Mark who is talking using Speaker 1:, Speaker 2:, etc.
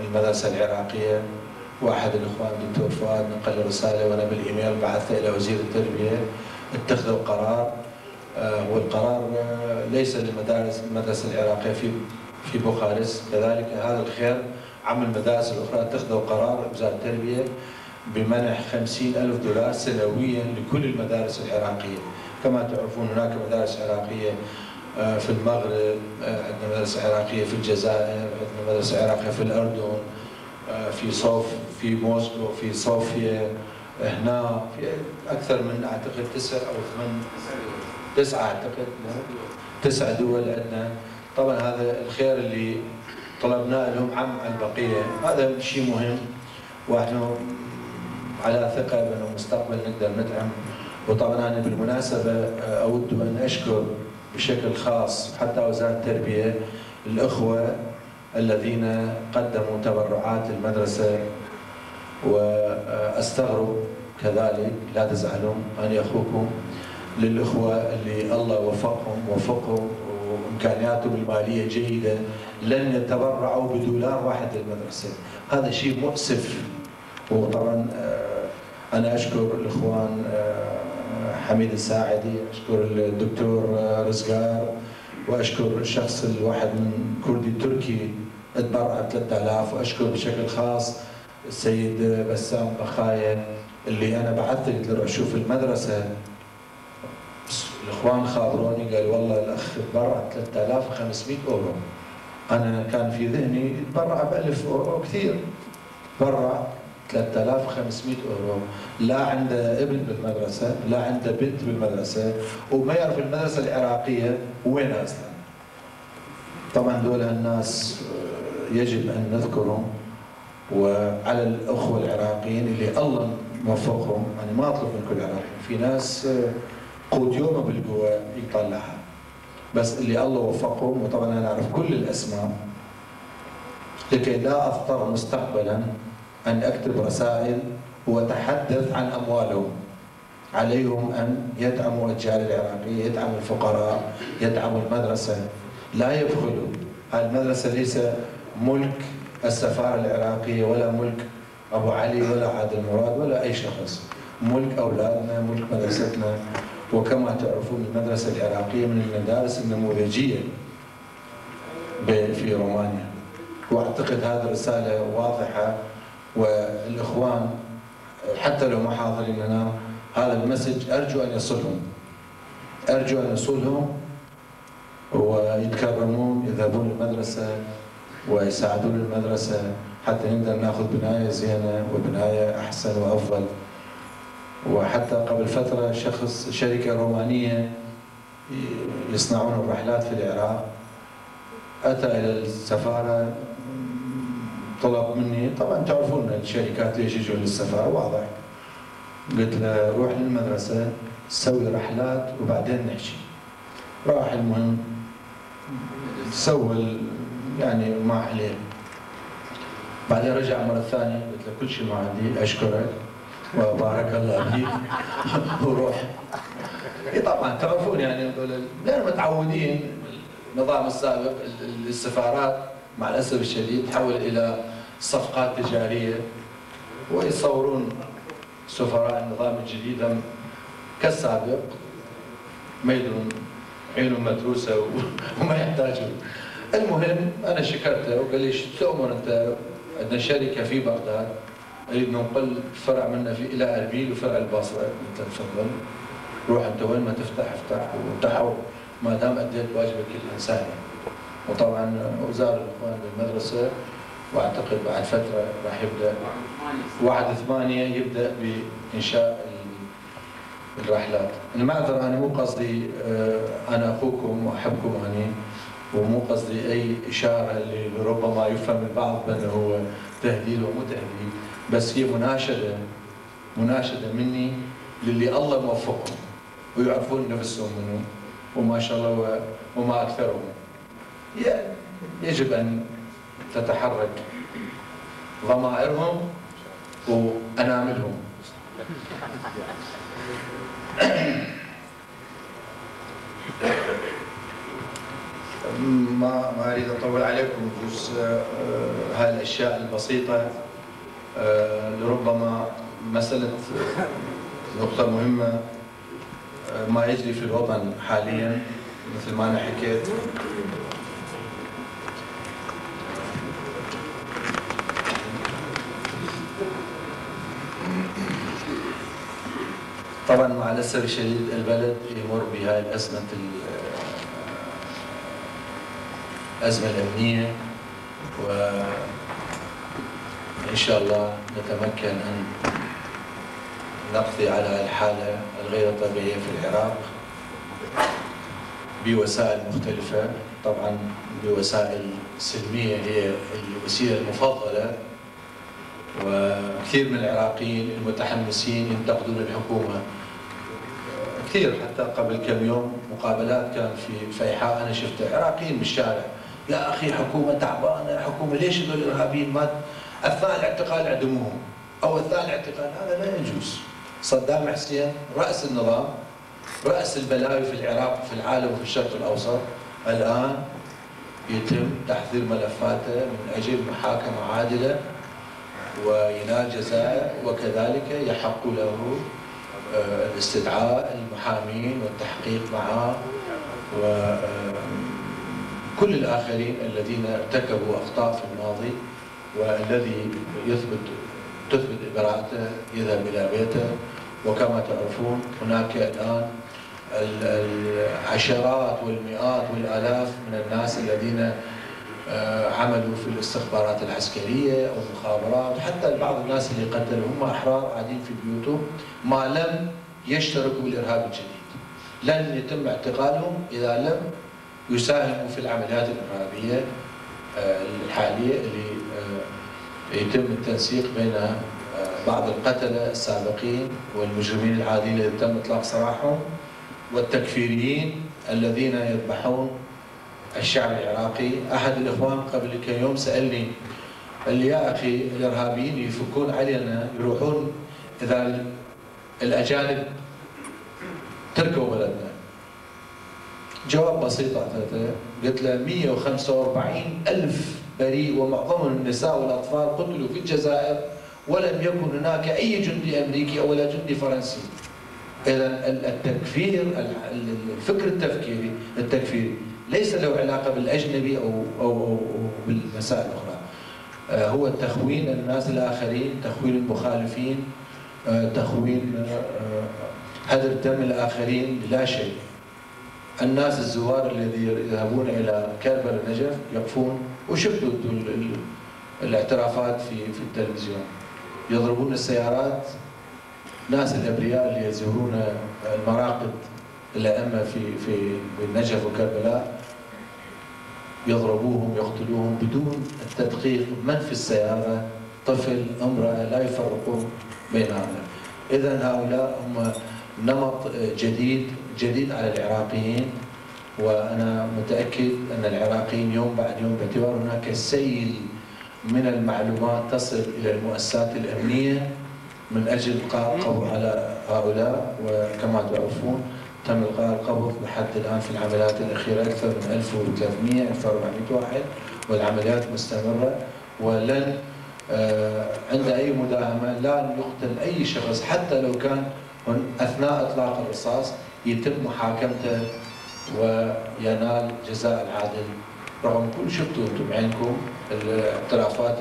Speaker 1: المدرسة العراقية، واحد الاخوان الدكتور فؤاد نقل رساله وانا بالايميل بعثته الى وزير التربيه، اتخذوا قرار، والقرار ليس للمدارس المدرسه العراقيه في بوخارست، كذلك هذا الخير عم المدارس الاخرى اتخذوا قرار وزاره التربيه بمنح $50,000 سنويا لكل المدارس العراقيه. كما تعرفون هناك مدارس عراقيه في المغرب، عندنا مدرسه عراقيه في الجزائر، عندنا مدرسه عراقيه في الاردن، في موسكو، في صوفيا، هنا في اكثر من اعتقد 9 أو 9 اعتقد 9 دول عندنا. طبعا هذا الخير اللي طلبناه لهم عم على البقيه، هذا شيء مهم، واحنا على ثقه بانه مستقبل نقدر ندعم. وطبعا انا بالمناسبه اود ان اشكر بشكل خاص حتى وزاره التربيه الاخوه الذين قدموا تبرعات للمدرسه، واستغرب كذلك لا تزعلون اني اخوكم للاخوه اللي الله وفقهم وامكانياتهم الماليه جيده لن يتبرعوا بدولار واحد للمدرسه، هذا شيء مؤسف. وطبعا انا اشكر الاخوان حميد الساعدي، اشكر الدكتور رزقار، واشكر الشخص الواحد من كردي تركي اتبرع 3000، واشكر بشكل خاص السيد بسام بخايا اللي انا بعثت قلت له اشوف المدرسه، الاخوان خابروني قال والله الاخ تبرع 3500€، انا كان في ذهني يتبرع ب1000€ كثير، تبرع 3500€، لا عنده ابن بالمدرسه، لا عنده بنت بالمدرسه، وما يعرف المدرسه العراقيه وين اصلا. طبعا دول الناس يجب ان نذكرهم، وعلى الاخوه العراقيين اللي الله موفقهم، انا ما اطلب من كل عراقي، في ناس قوت يومه بالقوه يطلعها، بس اللي الله وفقهم، وطبعا انا اعرف كل الاسماء لكي لا اضطر مستقبلا ان اكتب رسائل واتحدث عن اموالهم. عليهم ان يدعموا الاجيال العراقيه، يدعموا الفقراء، يدعموا المدرسه، لا يبخلوا. المدرسه ليس ملك السفاره العراقيه ولا ملك ابو علي ولا عادل مراد ولا اي شخص، ملك اولادنا، ملك مدرستنا. وكما تعرفون المدرسه العراقيه من المدارس النموذجيه في رومانيا، واعتقد هذه الرساله واضحه، والاخوان حتى لو ما حاضرين هنا هذا المسج ارجو ان يصلهم، ارجو ان يصلهم ويتكرمون، يذهبون المدرسه ويساعدون المدرسه حتى نقدر ناخذ بنايه زينه وبنايه احسن وافضل. وحتى قبل فتره شركه رومانيه يصنعون الرحلات في العراق اتى الى السفاره طلب مني، طبعا تعرفون الشركات ليش يجون للسفاره واضح، قلت له روح للمدرسه سوي رحلات وبعدين نحكي. راح المهم سوى يعني ما عليه، بعدين رجع مره ثانيه قلت له كل شيء ما عندي اشكرك وبارك الله فيك وروح. طبعا تعرفون يعني لان متعودين النظام السابق السفارات مع الاسف الشديد تحول الى صفقات تجاريه، ويصورون سفراء النظام الجديد كالسابق ما يدرون عينهم مدروسه وما يحتاجون. المهم انا شكرته وقال لي شو تؤمر انت؟ عندنا شركه في بغداد اريد ننقل فرع منا الى اربيل وفرع البصره، قلت له تفضل روح انت وين ما تفتح افتح وتحو ما دام اديت واجبك الانساني. وطبعا وزار الاخوان بالمدرسه، واعتقد بعد فتره راح يبدا 1/8 يبدا بانشاء الرحلات. المعذره انا مو قصدي انا اخوكم واحبكم اني، ومو قصدي اي اشاره اللي ربما يفهم البعض بانه هو تهديد ومو تهديد، بس هي مناشده مني للي الله موفقهم ويعرفون نفسهم منه وما شاء الله وما اكثرهم. يجب ان تتحرك ضمائرهم واناملهم. ما اريد اطول عليكم بجوز هاي الاشياء البسيطه لربما مساله نقطه مهمه ما يجري في الوطن حاليا مثل ما انا حكيت. طبعا مع الاسف الشديد البلد يمر بهاي الازمه الازمه الامنيه، وان شاء الله نتمكن ان نقضي على الحاله الغير طبيعيه في العراق بوسائل مختلفه. طبعا بوسائل سلميه هي الوسيله المفضله، وكثير من العراقيين المتحمسين ينتقدون الحكومه كثير. حتى قبل كم يوم مقابلات كان في فيحاء انا شفتها عراقيين بالشارع، يا اخي حكومه تعبانه، حكومه ليش هذول الارهابيين ما اثناء الاعتقال اعدموهم او اثناء الاعتقال؟ هذا لا يجوز. صدام حسين راس النظام، راس البلاوي في العراق في العالم وفي الشرق الاوسط، الان يتم تحضير ملفاته من اجل محاكمه عادله وينال جزاء، وكذلك يحق له الاستدعاء المحامين والتحقيق معه وكل الآخرين الذين ارتكبوا أخطاء في الماضي، والذي تثبت براءته يذهب إلى بيته. وكما تعرفون هناك الآن العشرات والمئات والآلاف من الناس الذين عملوا في الاستخبارات العسكرية أو المخابرات، وحتى بعض الناس اللي قتلوا هم أحرار قاعدين في بيوتهم ما لم يشتركوا بالإرهاب الجديد. لن يتم اعتقالهم إذا لم يساهموا في العمليات الإرهابية الحالية اللي يتم التنسيق بين بعض القتلة السابقين والمجرمين العاديين الذين تم إطلاق سراحهم والتكفيريين الذين يذبحون الشعب العراقي. احد الاخوان قبل كم يوم سالني، قال لي يا اخي الارهابيين يفكون علينا يروحون اذا الاجانب تركوا بلدنا. جواب بسيط اعطيته، قلت له 145,000 بريء ومعظمهم النساء والاطفال قتلوا في الجزائر ولم يكن هناك اي جندي امريكي او ولا جندي فرنسي. اذا التكفير، الفكر التكفيري ليس له علاقه بالاجنبي او بالمسائل الاخرى. هو تخوين الناس الاخرين، تخوين المخالفين، تخوين هدر دم الاخرين لا شيء. الناس الزوار الذين يذهبون الى كربلاء النجف يقفون، وشفتوا الاعترافات في التلفزيون، يضربون السيارات. ناس الابرياء اللي يزورون المراقد الائمه في النجف وكربلاء يضربوهم يقتلوهم بدون التدقيق من في السياره، طفل، امراه، لا يفرقون بينهم. اذا هؤلاء هم نمط جديد على العراقيين، وانا متاكد ان العراقيين يوم بعد يوم باعتبار هناك سيل من المعلومات تصل الى المؤسسات الامنيه من اجل القاء القبض على هؤلاء. وكما تعرفون تم القاء القبض لحد الان في العمليات الاخيره اكثر من 1300 1400 واحد، والعمليات مستمره، ولن عند اي مداهمه لا يقتل اي شخص حتى لو كان اثناء اطلاق الرصاص، يتم محاكمته وينال جزاء العادل. رغم كل شفتوا انتم بعينكم الاعترافات